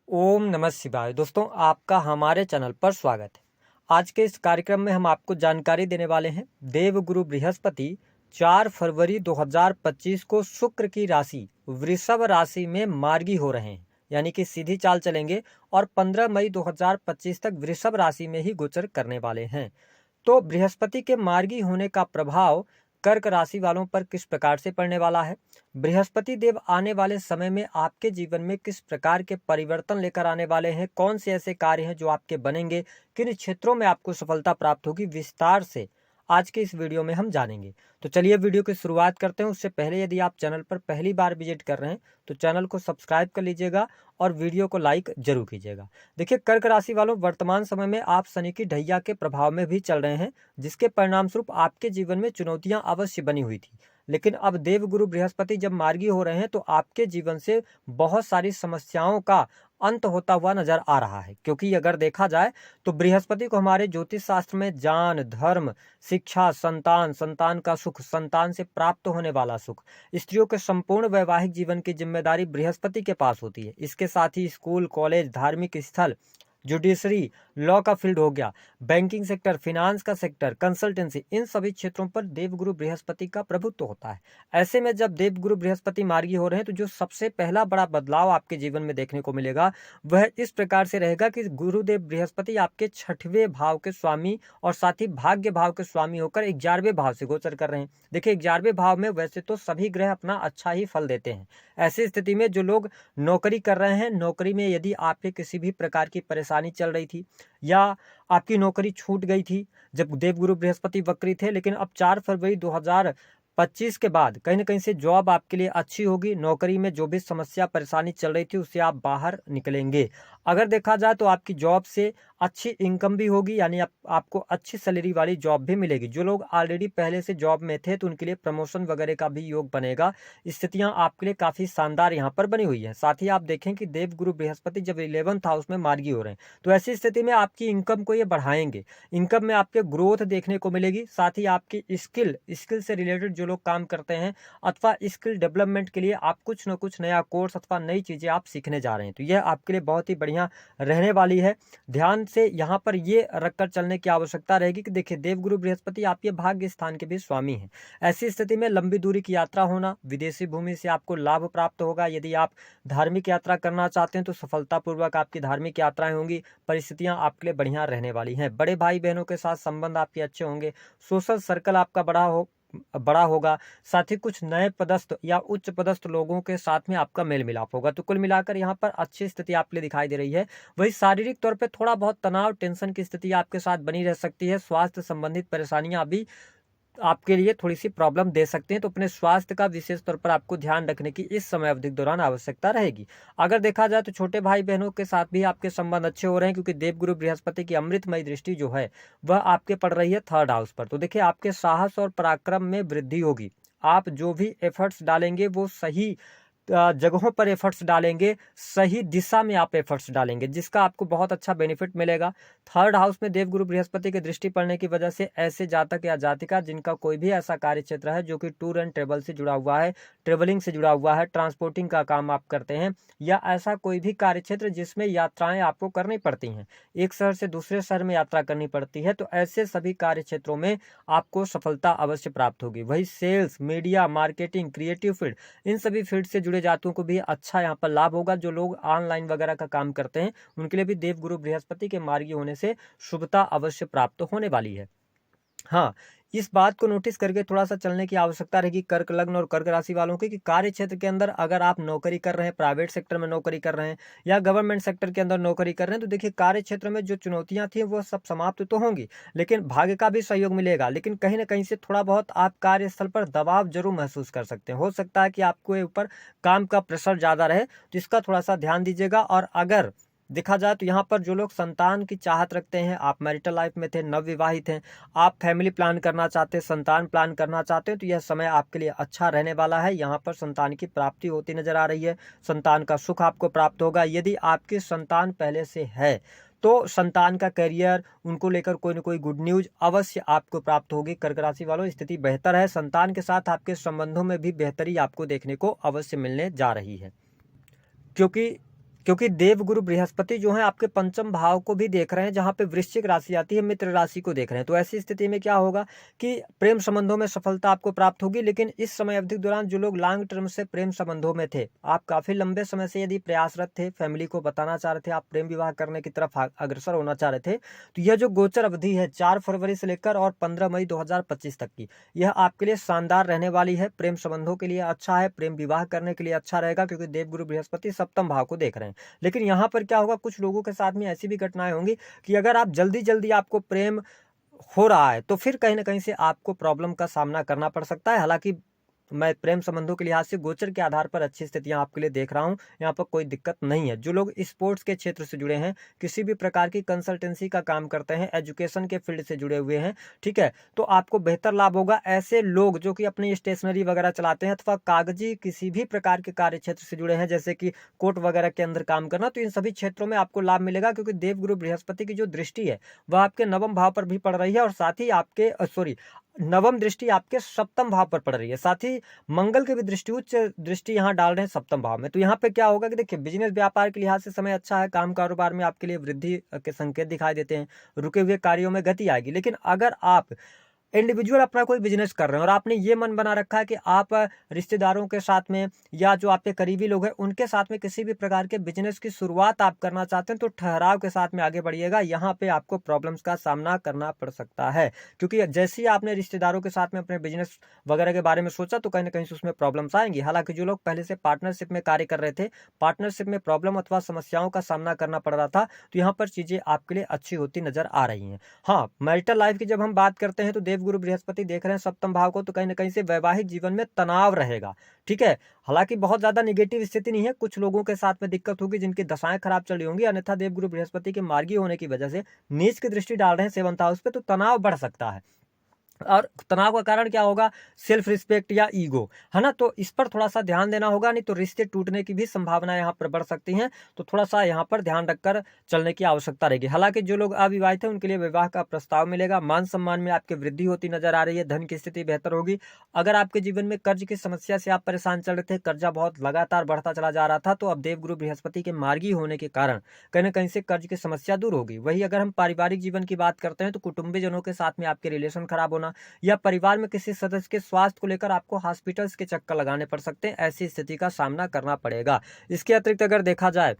ओम नमः शिवाय। दोस्तों, आपका हमारे चैनल पर स्वागत है। आज के इस कार्यक्रम में हम आपको जानकारी देने वाले हैं। देवगुरु बृहस्पति 4 फरवरी 2025 को शुक्र की राशि वृषभ राशि में मार्गी हो रहे हैं, यानी कि सीधी चाल चलेंगे और 15 मई 2025 तक वृषभ राशि में ही गोचर करने वाले हैं। तो बृहस्पति के मार्गी होने का प्रभाव कर्क राशि वालों पर किस प्रकार से पड़ने वाला है, बृहस्पति देव आने वाले समय में आपके जीवन में किस प्रकार के परिवर्तन लेकर आने वाले हैं, कौन से ऐसे कार्य हैं जो आपके बनेंगे, किन क्षेत्रों में आपको सफलता प्राप्त होगी, विस्तार से आज के इस वीडियो में हम जानेंगे। तो चलिए वीडियो की शुरुआत करते हैं। उससे पहले यदि आप चैनल पर पहली बार विजिट कर रहे हैं तो चैनल को सब्सक्राइब कर लीजिएगा और वीडियो को लाइक जरूर कीजिएगा। देखिए, कर्क राशि वालों, वर्तमान समय में आप शनि की ढैया के प्रभाव में भी चल रहे हैं, जिसके परिणाम स्वरूप आपके जीवन में चुनौतियां अवश्य बनी हुई थी। लेकिन अब देवगुरु बृहस्पति जब मार्गी हो रहे हैं तो आपके जीवन से बहुत सारी समस्याओं का अंत होता हुआ नजर आ रहा है। क्योंकि अगर देखा जाए तो बृहस्पति को हमारे ज्योतिष शास्त्र में जान, धर्म, शिक्षा, संतान, संतान का सुख, संतान से प्राप्त होने वाला सुख, स्त्रियों के संपूर्ण वैवाहिक जीवन की जिम्मेदारी बृहस्पति के पास होती है। इसके साथ ही स्कूल, कॉलेज, धार्मिक स्थल, जुडिशरी, लॉ का फील्ड हो गया, बैंकिंग सेक्टर, फिनांस का सेक्टर, कंसल्टेंसी, इन सभी क्षेत्रों पर देवगुरु बृहस्पति का प्रभुत्व होता है। ऐसे में जब देवगुरु बृहस्पति मार्गी हो रहे हैं तो जो सबसे पहला बड़ा बदलाव आपके जीवन में देखने को मिलेगा वह इस प्रकार से रहेगा कि गुरुदेव बृहस्पति आपके 6वें भाव के स्वामी और साथ ही भाग्य भाव के स्वामी होकर 11वें भाव से गोचर कर रहे हैं। देखिए, 11वें भाव में वैसे तो सभी ग्रह अपना अच्छा ही फल देते हैं। ऐसी स्थिति में जो लोग नौकरी कर रहे हैं, नौकरी में यदि आपके किसी भी प्रकार की परेशानी चल रही थी या आपकी नौकरी छूट गई थी जब देवगुरु बृहस्पति वक्री थे, लेकिन अब 4 फरवरी 2025 के बाद कहीं ना कहीं से जॉब आपके लिए अच्छी होगी। नौकरी में जो भी समस्या परेशानी चल रही थी उससे आप बाहर निकलेंगे। अगर देखा जाए तो आपकी जॉब से अच्छी इनकम भी होगी, यानी आपको अच्छी सैलरी वाली जॉब भी मिलेगी। जो लोग ऑलरेडी पहले से जॉब में थे तो उनके लिए प्रमोशन वगैरह का भी योग बनेगा। स्थितियां आपके लिए काफी शानदार यहाँ पर बनी हुई है। साथ ही आप देखें कि देवगुरु बृहस्पति जब 11th हाउस में मार्गी हो रहे हैं तो ऐसी स्थिति में आपकी इनकम को ये बढ़ाएंगे। इनकम में आपके ग्रोथ देखने को मिलेगी। साथ ही आपकी स्किल से रिलेटेड जो लोग काम करते हैं अथवा स्किल डेवलपमेंट के लिए आप कुछ न कुछ नया कोर्स अथवा नई चीजें आप सीखने जा रहे हैं तो यह आपके लिए बहुत ही बढ़िया रहने वाली है। ध्यान से यहाँ पर ये रखकर चलने की आवश्यकता रहेगी कि देखिए, देवगुरु बृहस्पति आपके भाग्य स्थान के भी स्वामी हैं। ऐसी स्थिति में लंबी दूरी की यात्रा होना, विदेशी भूमि से आपको लाभ प्राप्त होगा। यदि आप धार्मिक यात्रा करना चाहते हैं तो सफलतापूर्वक आपकी धार्मिक यात्राएं होंगी। परिस्थितियां आपके लिए बढ़िया रहने वाली हैं। बड़े भाई बहनों के साथ संबंध आपके अच्छे होंगे। सोशल सर्कल आपका बड़ा होगा। साथ ही कुछ नए पदस्थ या उच्च पदस्थ लोगों के साथ में आपका मेल मिलाप होगा। तो कुल मिलाकर यहाँ पर अच्छी स्थिति आपके लिए दिखाई दे रही है। वही शारीरिक तौर पे थोड़ा बहुत तनाव, टेंशन की स्थिति आपके साथ बनी रह सकती है। स्वास्थ्य संबंधित परेशानियां भी आपके लिए थोड़ी सी प्रॉब्लम दे सकते हैं, तो अपने स्वास्थ्य का विशेष तौर पर आपको ध्यान रखने की इस समय अवधि के दौरान आवश्यकता रहेगी। अगर देखा जाए तो छोटे भाई बहनों के साथ भी आपके संबंध अच्छे हो रहे हैं, क्योंकि देवगुरु बृहस्पति की अमृतमयी दृष्टि जो है वह आपके पड़ रही है 3rd हाउस पर। तो देखिए, आपके साहस और पराक्रम में वृद्धि होगी। आप जो भी एफर्ट्स डालेंगे वो सही जगहों पर एफर्ट्स डालेंगे, सही दिशा में आप एफर्ट्स डालेंगे, जिसका आपको बहुत अच्छा बेनिफिट मिलेगा। 3rd हाउस में देवगुरु बृहस्पति की दृष्टि पड़ने की वजह से ऐसे जातक या जातिका जिनका कोई भी ऐसा कार्य क्षेत्र है जो कि टूर एंड ट्रेवल से जुड़ा हुआ है, ट्रेवलिंग से जुड़ा हुआ है, ट्रांसपोर्टिंग का काम आप करते हैं, या ऐसा कोई भी कार्य क्षेत्र जिसमें यात्राएं आपको करनी पड़ती हैं, एक शहर से दूसरे शहर में यात्रा करनी पड़ती है, तो ऐसे सभी कार्य क्षेत्रों में आपको सफलता अवश्य प्राप्त होगी। वही sales, media, marketing, creative field, इन सभी फील्ड से जुड़े जातकों को भी अच्छा यहाँ पर लाभ होगा। जो लोग ऑनलाइन वगैरह का काम करते हैं उनके लिए भी देवगुरु बृहस्पति के मार्गी होने से शुभता अवश्य प्राप्त होने वाली है। हाँ, इस बात को नोटिस करके थोड़ा सा चलने की आवश्यकता रहेगी कर्क लग्न और कर्क राशि वालों की, कि कार्य क्षेत्र के अंदर अगर आप नौकरी कर रहे हैं, प्राइवेट सेक्टर में नौकरी कर रहे हैं या गवर्नमेंट सेक्टर के अंदर नौकरी कर रहे हैं, तो देखिए, कार्य क्षेत्र में जो चुनौतियां थी वो सब समाप्त तो होंगी, लेकिन भाग्य का भी सहयोग मिलेगा। लेकिन कहीं ना कहीं से थोड़ा बहुत आप कार्यस्थल पर दबाव जरूर महसूस कर सकते हैं। हो सकता है कि आपके ऊपर काम का प्रेशर ज्यादा रहे, तो इसका थोड़ा सा ध्यान दीजिएगा। और अगर देखा जाए तो यहाँ पर जो लोग संतान की चाहत रखते हैं, आप मैरिटल लाइफ में थे, नवविवाहित हैं, आप फैमिली प्लान करना चाहते हैं, संतान प्लान करना चाहते हैं, तो यह समय आपके लिए अच्छा रहने वाला है। यहाँ पर संतान की प्राप्ति होती नजर आ रही है। संतान का सुख आपको प्राप्त होगा। यदि आपकी संतान पहले से है तो संतान का करियर, उनको लेकर कोई न कोई गुड न्यूज अवश्य आपको प्राप्त होगी। कर्क राशि वालों, स्थिति बेहतर है। संतान के साथ आपके संबंधों में भी बेहतरी आपको देखने को अवश्य मिलने जा रही है, क्योंकि क्योंकि देवगुरु बृहस्पति जो है आपके पंचम भाव को भी देख रहे हैं, जहां पे वृश्चिक राशि आती है, मित्र राशि को देख रहे हैं। तो ऐसी स्थिति में क्या होगा कि प्रेम संबंधों में सफलता आपको प्राप्त होगी। लेकिन इस समय अवधि के दौरान जो लोग लॉन्ग टर्म से प्रेम संबंधों में थे, आप काफी लंबे समय से यदि प्रयासरत थे, फैमिली को बताना चाह रहे थे, आप प्रेम विवाह करने की तरफ अग्रसर होना चाह रहे थे, तो यह जो गोचर अवधि है 4 फरवरी से लेकर और 15 मई 2025 तक की, यह आपके लिए शानदार रहने वाली है। प्रेम संबंधों के लिए अच्छा है, प्रेम विवाह करने के लिए अच्छा रहेगा, क्योंकि देवगुरु बृहस्पति सप्तम भाव को देख रहे हैं। लेकिन यहाँ पर क्या होगा, कुछ लोगों के साथ में ऐसी भी घटनाएं होंगी कि अगर आप जल्दी जल्दी आपको प्रेम हो रहा है तो फिर कहीं ना कहीं से आपको प्रॉब्लम का सामना करना पड़ सकता है। हालांकि मैं प्रेम संबंधों के लिहाज से गोचर के आधार पर अच्छी स्थितियां आपके लिए देख रहा हूं, यहाँ पर कोई दिक्कत नहीं है। जो लोग स्पोर्ट्स के क्षेत्र से जुड़े हैं, किसी भी प्रकार की कंसल्टेंसी का काम करते हैं, एजुकेशन के फील्ड से जुड़े हुए हैं, ठीक है, तो आपको बेहतर लाभ होगा। ऐसे लोग जो कि अपनी स्टेशनरी वगैरह चलाते हैं अथवा कागजी किसी भी प्रकार के कार्य क्षेत्र से जुड़े हैं, जैसे कि कोर्ट वगैरह के अंदर काम करना, तो इन सभी क्षेत्रों में आपको लाभ मिलेगा, क्योंकि देवगुरु बृहस्पति की जो दृष्टि है वह आपके नवम भाव पर भी पड़ रही है और साथ ही आपके नवम दृष्टि आपके सप्तम भाव पर पड़ रही है। साथ ही मंगल की भी दृष्टि, उच्च दृष्टि यहाँ डाल रहे हैं सप्तम भाव में। तो यहाँ पे क्या होगा कि देखिए, बिजनेस व्यापार के लिहाज से समय अच्छा है, काम कारोबार में आपके लिए वृद्धि के संकेत दिखाई देते हैं, रुके हुए कार्यों में गति आएगी। लेकिन अगर आप इंडिविजुअल अपना कोई बिजनेस कर रहे हैं और आपने ये मन बना रखा है कि आप रिश्तेदारों के साथ में या जो आपके करीबी लोग हैं उनके साथ में किसी भी प्रकार के बिजनेस की शुरुआत आप करना चाहते हैं, तो ठहराव के साथ में आगे बढ़िएगा। यहाँ पे आपको प्रॉब्लम्स का सामना करना पड़ सकता है, क्योंकि जैसे ही आपने रिश्तेदारों के साथ में अपने बिजनेस वगैरह के बारे में सोचा तो कहीं ना कहीं से उसमें प्रॉब्लम्स आएंगी। हालांकि जो लोग पहले से पार्टनरशिप में कार्य कर रहे थे, पार्टनरशिप में प्रॉब्लम अथवा समस्याओं का सामना करना पड़ रहा था, तो यहाँ पर चीजें आपके लिए अच्छी होती नजर आ रही हैं। हाँ, मैरिटल लाइफ की जब हम बात करते हैं तो देवगुरु बृहस्पति देख रहे हैं सप्तम भाव को, तो कहीं ना कहीं से वैवाहिक जीवन में तनाव रहेगा, ठीक है। हालांकि बहुत ज्यादा निगेटिव स्थिति नहीं है, कुछ लोगों के साथ में दिक्कत होगी जिनकी दशाएं खराब चल रही होंगी, अन्यथा देवगुरु बृहस्पति के मार्गी होने की वजह से नीच की दृष्टि डाल रहे हैं सेवंथ हाउस पे, तो तनाव बढ़ सकता है। और तनाव का कारण क्या होगा, सेल्फ रिस्पेक्ट या ईगो, है ना, तो इस पर थोड़ा सा ध्यान देना होगा, नहीं तो रिश्ते टूटने की भी संभावना यहाँ पर बढ़ सकती हैं। तो थोड़ा सा यहाँ पर ध्यान रखकर चलने की आवश्यकता रहेगी। हालांकि जो लोग अविवाहित हैं उनके लिए विवाह का प्रस्ताव मिलेगा, मान सम्मान में आपकी वृद्धि होती नजर आ रही है, धन की स्थिति बेहतर होगी। अगर आपके जीवन में कर्ज की समस्या से आप परेशान चल रहे थे, कर्जा बहुत लगातार बढ़ता चला जा रहा था, तो अब देवगुरु बृहस्पति के मार्गी होने के कारण कहीं ना कहीं से कर्ज की समस्या दूर होगी। वही अगर हम पारिवारिक जीवन की बात करते हैं तो कुटुंबीजनों के साथ में आपके रिलेशन खराब होना या परिवार में किसी सदस्य के स्वास्थ्य को लेकर आपको हॉस्पिटल्स के चक्कर लगाने पड़ सकते हैं, ऐसी स्थिति का सामना करना पड़ेगा। इसके अतिरिक्त अगर देखा जाए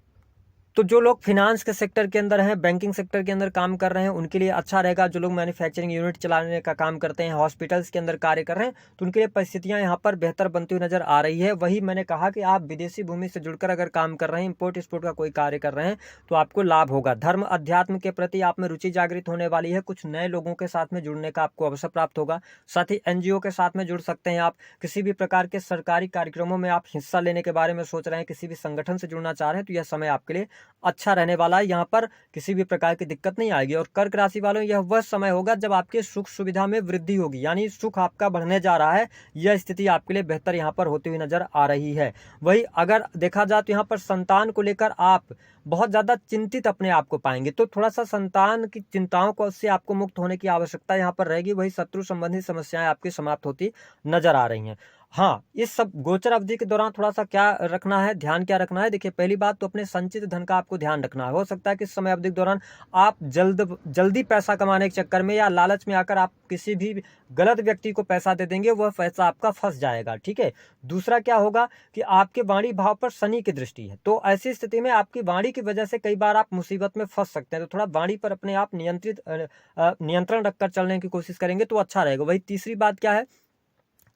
तो जो लोग फिनांस के सेक्टर के अंदर हैं, बैंकिंग सेक्टर के अंदर काम कर रहे हैं, उनके लिए अच्छा रहेगा। जो लोग मैन्युफैक्चरिंग यूनिट चलाने का काम करते हैं, हॉस्पिटल्स के अंदर कार्य कर रहे हैं, तो उनके लिए परिस्थितियां यहाँ पर बेहतर बनती हुई नजर आ रही है। वही मैंने कहा कि आप विदेशी भूमि से जुड़कर अगर काम कर रहे हैं, इंपोर्ट एक्सपोर्ट का कोई कार्य कर रहे हैं, तो आपको लाभ होगा। धर्म अध्यात्म के प्रति आप में रुचि जागृत होने वाली है, कुछ नए लोगों के साथ में जुड़ने का आपको अवसर प्राप्त होगा। साथ ही एनजीओ के साथ में जुड़ सकते हैं आप, किसी भी प्रकार के सरकारी कार्यक्रमों में आप हिस्सा लेने के बारे में सोच रहे हैं, किसी भी संगठन से जुड़ना चाह रहे हैं, तो यह समय आपके लिए अच्छा रहने वाला है। यहाँ पर किसी भी प्रकार की दिक्कत नहीं आएगी। और कर्क राशि वालों, यह वह समय होगा जब आपके सुख सुविधा में वृद्धि होगी, यानी सुख आपका बढ़ने जा रहा है। यह स्थिति आपके लिए बेहतर यहाँ पर होती हुई नजर आ रही है। वही अगर देखा जाए तो यहाँ पर संतान को लेकर आप बहुत ज्यादा चिंतित अपने आप को पाएंगे, तो थोड़ा सा संतान की चिंताओं को से आपको मुक्त होने की आवश्यकता यहाँ पर रहेगी। वही शत्रु संबंधी समस्याएं आपकी समाप्त होती नजर आ रही हैं। हाँ, इस सब गोचर अवधि के दौरान थोड़ा सा क्या रखना है, ध्यान क्या रखना है, देखिए पहली बात तो अपने संचित धन का आपको ध्यान रखना है। हो सकता है कि इस समय अवधि के दौरान आप जल्दी पैसा कमाने के चक्कर में या लालच में आकर आप किसी भी गलत व्यक्ति को पैसा दे देंगे, वह पैसा आपका फंस जाएगा, ठीक है। दूसरा क्या होगा कि आपके वाणी भाव पर शनि की दृष्टि है, तो ऐसी स्थिति में आपकी वाणी की वजह से कई बार आप मुसीबत में फंस सकते हैं। तो थोड़ा वाणी पर अपने आप नियंत्रण रखकर चलने की कोशिश करेंगे तो अच्छा रहेगा। वही तीसरी बात क्या है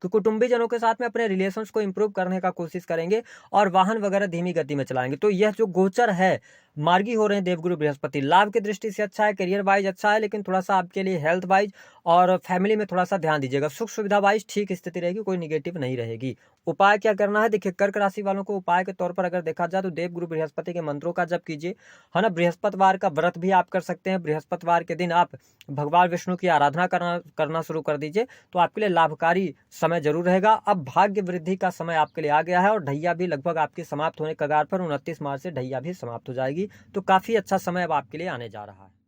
कि कुटुंबीजनों के साथ में अपने रिलेशंस को इंप्रूव करने का कोशिश करेंगे और वाहन वगैरह धीमी गति में चलाएंगे। तो यह जो गोचर है, मार्गी हो रहे हैं देवगुरु बृहस्पति, लाभ की दृष्टि से अच्छा है, करियर वाइज अच्छा है, लेकिन थोड़ा सा आपके लिए हेल्थ वाइज और फैमिली में थोड़ा सा ध्यान दीजिएगा। सुख सुविधा वाइज ठीक स्थिति रहेगी, कोई निगेटिव नहीं रहेगी। उपाय क्या करना है, देखिए कर्क राशि वालों को उपाय के तौर पर अगर देखा जाए तो देवगुरु बृहस्पति के मंत्रों का जप कीजिए, है ना। बृहस्पतिवार का व्रत भी आप कर सकते हैं। बृहस्पतिवार के दिन आप भगवान विष्णु की आराधना करना शुरू कर दीजिए, तो आपके लिए लाभकारी समय जरूर रहेगा। अब भाग्य वृद्धि का समय आपके लिए आ गया है और ढैया भी लगभग आपकी समाप्त होने कगार पर 29 मार्च से ढैया भी समाप्त हो जाएगी। तो काफी अच्छा समय अब आपके लिए आने जा रहा है।